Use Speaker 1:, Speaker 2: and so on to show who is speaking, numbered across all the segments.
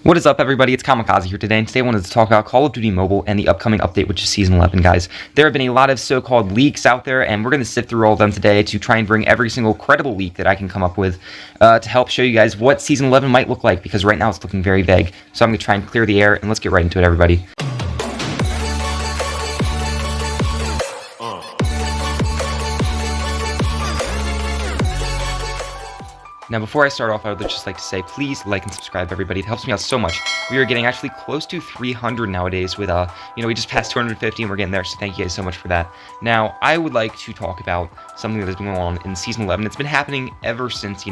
Speaker 1: What is up, everybody? It's Kamikaze here today, and today I wanted to talk about Call of Duty Mobile and the upcoming update, which is Season 11, guys. There have been a lot of so-called leaks out there, and we're going to sift through all of them today to try and bring every single credible leak that I can come up with to help show you guys what Season 11 might look like, because right now it's looking very vague. So I'm going to try and clear the air, and let's get right into it, everybody. Now, before I start off, I would just like to say, please like and subscribe, everybody. It helps me out so much. We are getting actually close to 300 nowadays with, we just passed 250 and we're getting there, so thank you guys so much for that. Now, I would like to talk about something that has been going on in Season 11. It's been happening ever since,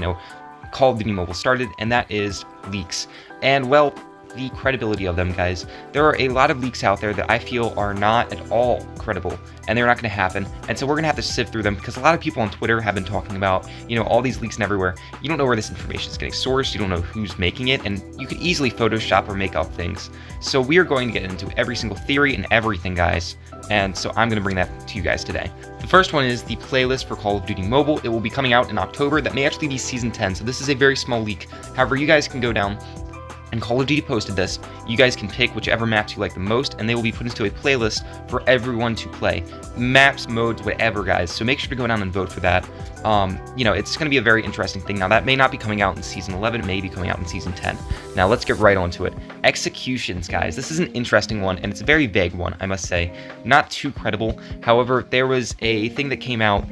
Speaker 1: Call of Duty Mobile started, and that is leaks. And, well, the credibility of them, guys. There are a lot of leaks out there that I feel are not at all credible, and they're not going to happen, and so we're going to have to sift through them, because a lot of people on Twitter have been talking about, all these leaks and everywhere. You don't know where this information is getting sourced, you don't know who's making it, and you could easily Photoshop or make up things. So we are going to get into every single theory and everything, guys, and so I'm going to bring that to you guys today. The first one is the playlist for Call of Duty Mobile. It will be coming out in October. That may actually be Season 10, so this is a very small leak. However, you guys can go down, and Call of Duty posted this. You guys can pick whichever maps you like the most, and they will be put into a playlist for everyone to play. Maps, modes, whatever, guys. So make sure to go down and vote for that. It's going to be a very interesting thing. Now, that may not be coming out in Season 11. It may be coming out in Season 10. Now, let's get right onto it. Executions, guys. This is an interesting one, and it's a very vague one, I must say. Not too credible. However, there was a thing that came out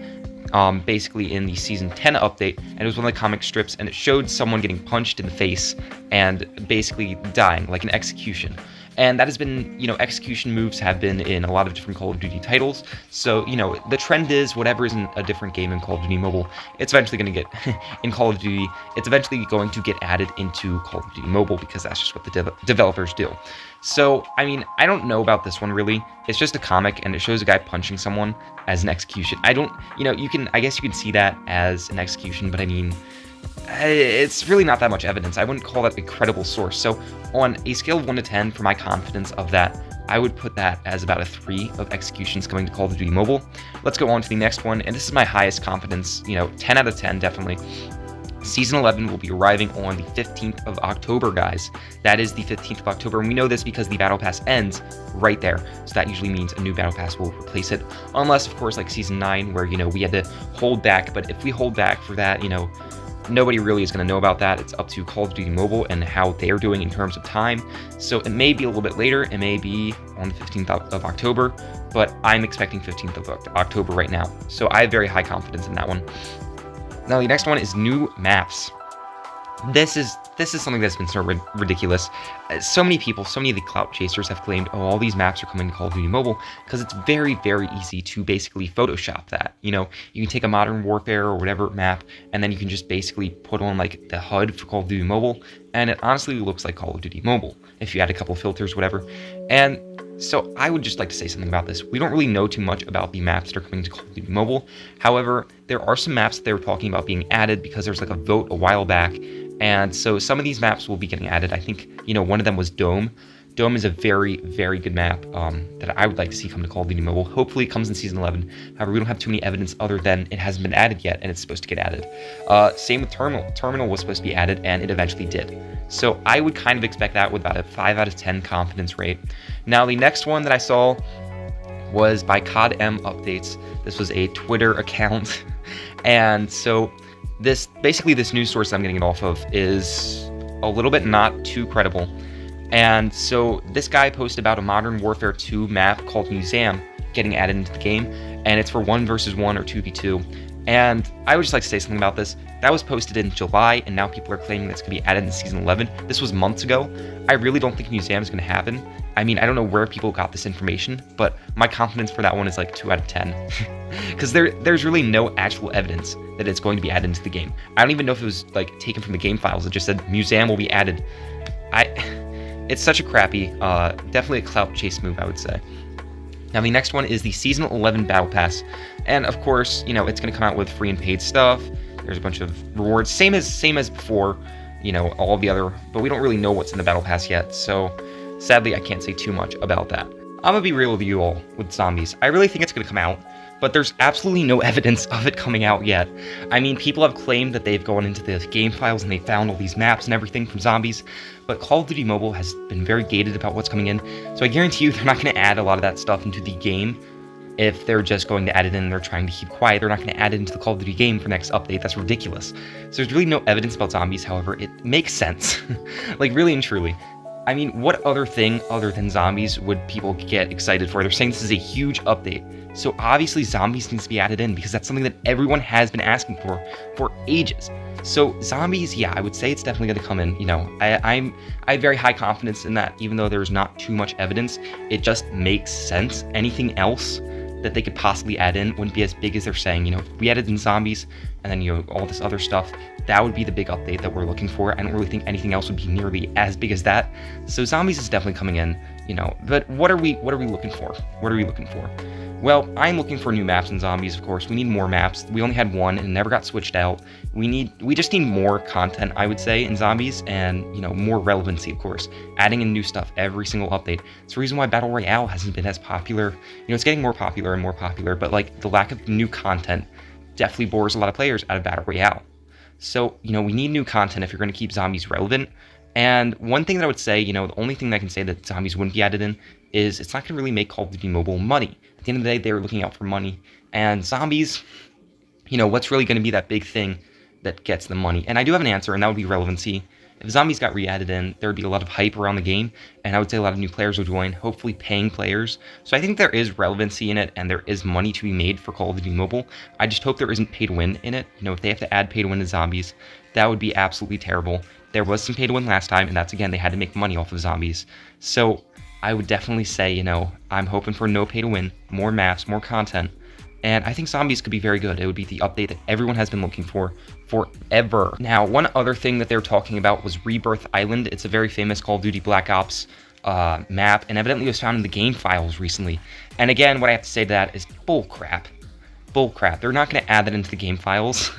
Speaker 1: basically in the Season 10 update, and it was one of the comic strips, and it showed someone getting punched in the face and basically dying, like an execution. And that has been, execution moves have been in a lot of different Call of Duty titles. So, the trend is whatever is in a different game in Call of Duty Mobile, it's eventually going to get, in Call of Duty, it's eventually going to get added into Call of Duty Mobile, because that's just what the developers do. So, I don't know about this one, really. It's just a comic, and it shows a guy punching someone as an execution. I guess you can see that as an execution, but it's really not that much evidence. I wouldn't call that a credible source. So on a scale of 1 to 10 for my confidence of that, I would put that as about a 3 of executions coming to Call of Duty Mobile. Let's go on to the next one, and this is my highest confidence, 10 out of 10, definitely. Season 11 will be arriving on the 15th of October, guys. That is the 15th of October, and we know this because the Battle Pass ends right there. So that usually means a new Battle Pass will replace it. Unless, of course, like Season 9, where, we had to hold back. But if we hold back for that, nobody really is going to know about that. It's up to Call of Duty Mobile and how they're doing in terms of time. So it may be a little bit later. It may be on the 15th of October, but I'm expecting 15th of October right now. So I have very high confidence in that one. Now, the next one is new maps. This is something that's been sort of ridiculous. So many people, so many of the clout chasers have claimed, oh, all these maps are coming to Call of Duty Mobile, because it's very, very easy to basically Photoshop that. You can take a Modern Warfare or whatever map, and then you can just basically put on like the HUD for Call of Duty Mobile, and it honestly looks like Call of Duty Mobile if you add a couple filters, whatever. And so I would just like to say something about this. We don't really know too much about the maps that are coming to Call of Duty Mobile. However, there are some maps that they were talking about being added because there's like a vote a while back. And so some of these maps will be getting added. I think, one of them was Dome. Dome is a very, very good map that I would like to see come to Call of Duty Mobile. Hopefully it comes in Season 11. However, we don't have too many evidence other than it hasn't been added yet, and it's supposed to get added. Same with Terminal. Terminal was supposed to be added, and it eventually did. So I would kind of expect that with about a 5 out of 10 confidence rate. Now, the next one that I saw was by codm Updates. This was a Twitter account. And so this news source I'm getting it off of is a little bit not too credible. And so this guy posted about a Modern Warfare 2 map called Museum getting added into the game, and it's for 1 versus 1 or 2v2. And I would just like to say something about this. That was posted in July, and now people are claiming that's going to be added in Season 11. This was months ago. I really don't think Museum is going to happen. I don't know where people got this information, but my confidence for that one is like 2 out of 10. Because there's really no actual evidence that it's going to be added into the game. I don't even know if it was like taken from the game files. It just said Museum will be added. It's such a crappy, definitely a clout chase move, I would say. Now, the next one is the Season 11 Battle Pass. And, of course, it's going to come out with free and paid stuff. There's a bunch of rewards. Same as before, all the other... But we don't really know what's in the Battle Pass yet. So, sadly, I can't say too much about that. I'm going to be real with you all with zombies. I really think it's going to come out. but there's absolutely no evidence of it coming out yet. I mean, people have claimed that they've gone into the game files and they found all these maps and everything from zombies, but Call of Duty Mobile has been very gated about what's coming in, so I guarantee you they're not going to add a lot of that stuff into the game. If they're just going to add it in and they're trying to keep quiet, they're not going to add it into the Call of Duty game for next update. That's ridiculous. So there's really no evidence about zombies, however, it makes sense. Like, really and truly. I mean, what other thing other than zombies would people get excited for? They're saying this is a huge update. So obviously zombies needs to be added in because that's something that everyone has been asking for ages. So zombies, yeah, I would say it's definitely going to come in. You know, I have very high confidence in that, even though there's not too much evidence. It just makes sense. Anything else that they could possibly add in wouldn't be as big as they're saying. You know, if we added in zombies and then, you know, all this other stuff, that would be the big update that we're looking for. I don't really think anything else would be nearly as big as that. So zombies is definitely coming in, you know, but what are we looking for? What are we looking for? Well, I'm looking for new maps in zombies, of course. We need more maps. We only had one and it never got switched out. We just need more content, I would say, in zombies, and, you know, more relevancy, of course. Adding in new stuff every single update. It's the reason why Battle Royale hasn't been as popular. You know, it's getting more popular and more popular, but like the lack of new content definitely bores a lot of players out of Battle Royale. So, you know, we need new content if you're going to keep zombies relevant. And one thing that I would say, you know, the only thing that I can say that zombies wouldn't be added in is it's not going to really make Call of Duty Mobile money. At the end of the day, they were looking out for money. And zombies, you know, what's really going to be that big thing that gets the money? And I do have an answer, and that would be relevancy. If zombies got re-added in, there would be a lot of hype around the game, and I would say a lot of new players would join, hopefully paying players. So I think there is relevancy in it, and there is money to be made for Call of Duty Mobile. I just hope there isn't pay to win in it. You know, if they have to add pay to win to zombies, that would be absolutely terrible. There was some pay to win last time, and that's, again, they had to make money off of zombies. So I would definitely say, you know, I'm hoping for no pay to win, more maps, more content. And I think zombies could be very good. It would be the update that everyone has been looking for forever. Now, one other thing that they were talking about was Rebirth Island. It's a very famous Call of Duty Black Ops map, and evidently was found in the game files recently. And again, what I have to say to that is bull crap. Bull crap. They're not going to add that into the game files.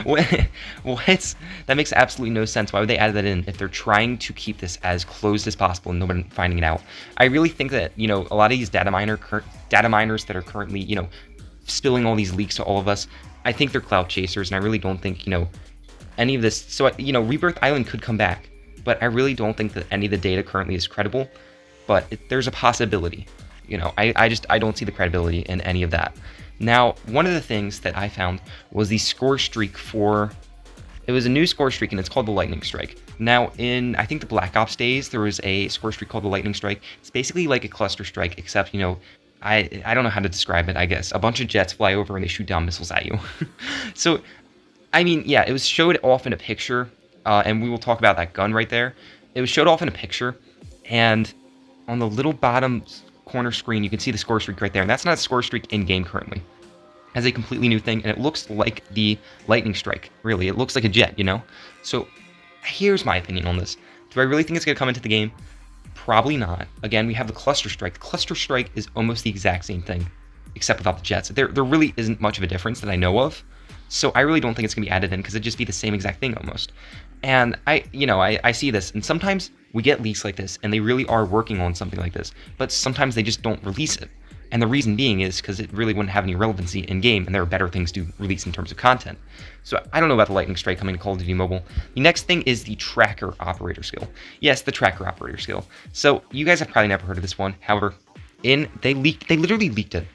Speaker 1: What? That makes absolutely no sense. Why would they add that in if they're trying to keep this as closed as possible and nobody finding it out? I really think that, you know, a lot of these data miners that are currently, you know, spilling all these leaks to all of us, I think they're clout chasers, and I really don't think, you know, any of this. So, you know, Rebirth Island could come back, but I really don't think that any of the data currently is credible. But there's a possibility. You know, I don't see the credibility in any of that. Now, one of the things that I found was the score streak it was a new score streak, and it's called the Lightning Strike. Now, in, I think, the Black Ops days, there was a score streak called the Lightning Strike. It's basically like a cluster strike, except, you know, I don't know how to describe it, I guess. A bunch of jets fly over and they shoot down missiles at you. So, I mean, yeah, it was showed off in a picture, and we will talk about that gun right there. It was showed off in a picture, and on the little bottom corner screen, you can see the score streak right there, and that's not a score streak in-game currently. As a completely new thing, and it looks like the Lightning Strike, really. It looks like a jet, you know? So, here's my opinion on this. Do I really think it's going to come into the game? Probably not. Again, we have the Cluster Strike. The Cluster Strike is almost the exact same thing, except without the jets. There really isn't much of a difference that I know of, so I really don't think it's going to be added in, because it'd just be the same exact thing almost. And I see this, and sometimes we get leaks like this, and they really are working on something like this, but sometimes they just don't release it. And the reason being is because it really wouldn't have any relevancy in-game, and there are better things to release in terms of content. So I don't know about the Lightning Strike coming to Call of Duty Mobile. The next thing is the Tracker Operator skill. Yes, the Tracker Operator skill. So you guys have probably never heard of this one. However, they literally leaked it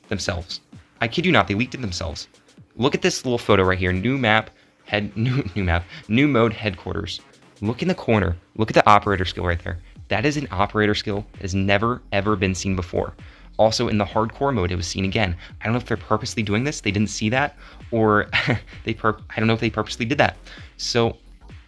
Speaker 1: themselves. I kid you not, they leaked it themselves. Look at this little photo right here. New mode headquarters. Look in the corner. Look at the operator skill right there. That is an operator skill that has never, ever been seen before. Also, in the hardcore mode, it was seen again. I don't know if they're purposely doing this, they didn't see that, or I don't know if they purposely did that. So,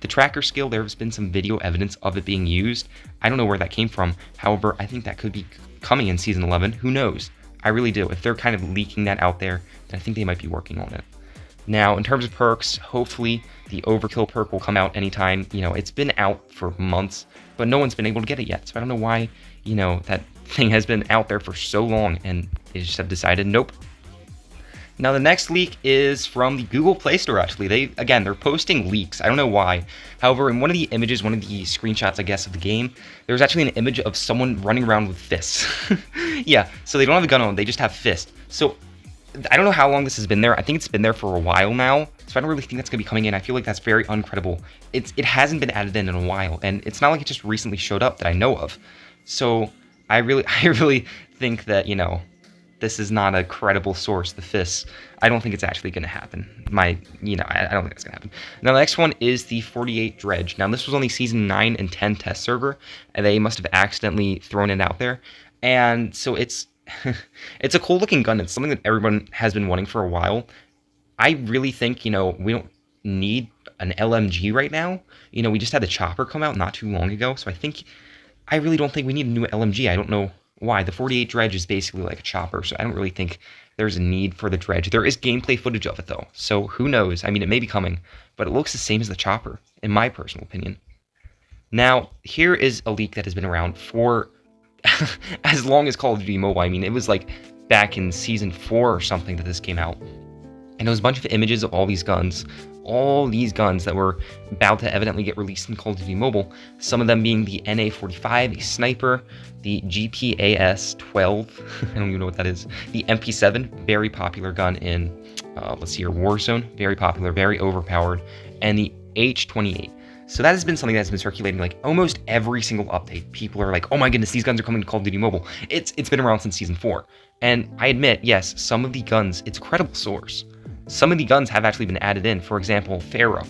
Speaker 1: the tracker skill, there has been some video evidence of it being used. I don't know where that came from. However, I think that could be coming in Season 11. Who knows? I really do. If they're kind of leaking that out there, then I think they might be working on it. Now, in terms of perks, hopefully the Overkill perk will come out anytime. You know, it's been out for months, but no one's been able to get it yet. So I don't know why, you know, that thing has been out there for so long, and they just have decided, nope. Now, the next leak is from the Google Play Store, actually. They're posting leaks. I don't know why. However, in one of the images, one of the screenshots, I guess, of the game, there's actually an image of someone running around with fists. Yeah, so they don't have a gun on, they just have fists. So I don't know how long this has been there. I think it's been there for a while now, so I don't really think that's going to be coming in. I feel like that's very uncredible. It hasn't been added in a while, and it's not like it just recently showed up that I know of. So I really think that, you know, this is not a credible source, the fists. I don't think it's actually going to happen. I don't think it's going to happen. Now, the next one is the 48 Dredge. Now, this was only Season 9 and 10 test server, and they must have accidentally thrown it out there. And so it's it's a cool-looking gun. It's something that everyone has been wanting for a while. I really think, you know, we don't need an LMG right now. You know, we just had the chopper come out not too long ago, so I really don't think we need a new LMG. I don't know why. The 48 Dredge is basically like a chopper, so I don't really think there's a need for the Dredge. There is gameplay footage of it, though, so who knows? I mean, it may be coming, but it looks the same as the chopper, in my personal opinion. Now, here is a leak that has been around for as long as Call of Duty Mobile. I mean, it was like back in Season 4 or something that this came out. And it was a bunch of images of all these guns that were about to evidently get released in Call of Duty Mobile. Some of them being the NA-45, the Sniper, the GPAS-12, I don't even know what that is, the MP7, very popular gun in, let's see here, Warzone, very popular, very overpowered, and the H-28. So that has been something that's been circulating like almost every single update. People are like, oh my goodness, these guns are coming to Call of Duty Mobile. It's been around since Season 4. And I admit, yes, some of the guns, it's a credible source. Some of the guns have actually been added in, for example, Pharaoh.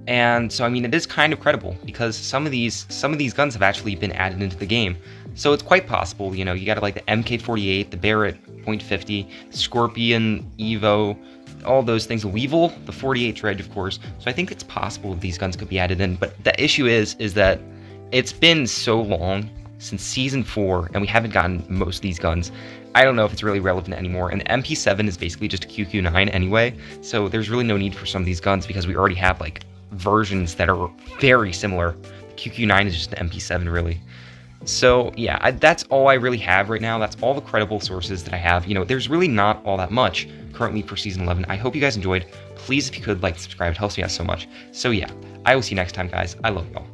Speaker 1: And so, I mean, it is kind of credible because some of these guns have actually been added into the game. So it's quite possible, you know, you got like the MK48, the Barrett .50, Scorpion, Evo, all those things, the Weevil, the 48 Dredge, of course. So I think it's possible these guns could be added in, but the issue is that it's been so long since Season 4, and we haven't gotten most of these guns. I don't know if it's really relevant anymore, and the MP7 is basically just a QQ9 anyway, so there's really no need for some of these guns because we already have, like, versions that are very similar. The QQ9 is just an MP7, really. So, yeah, that's all I really have right now. That's all the credible sources that I have. You know, there's really not all that much currently for Season 11. I hope you guys enjoyed. Please, if you could, like, subscribe. It helps me out so much. So, yeah, I will see you next time, guys. I love y'all.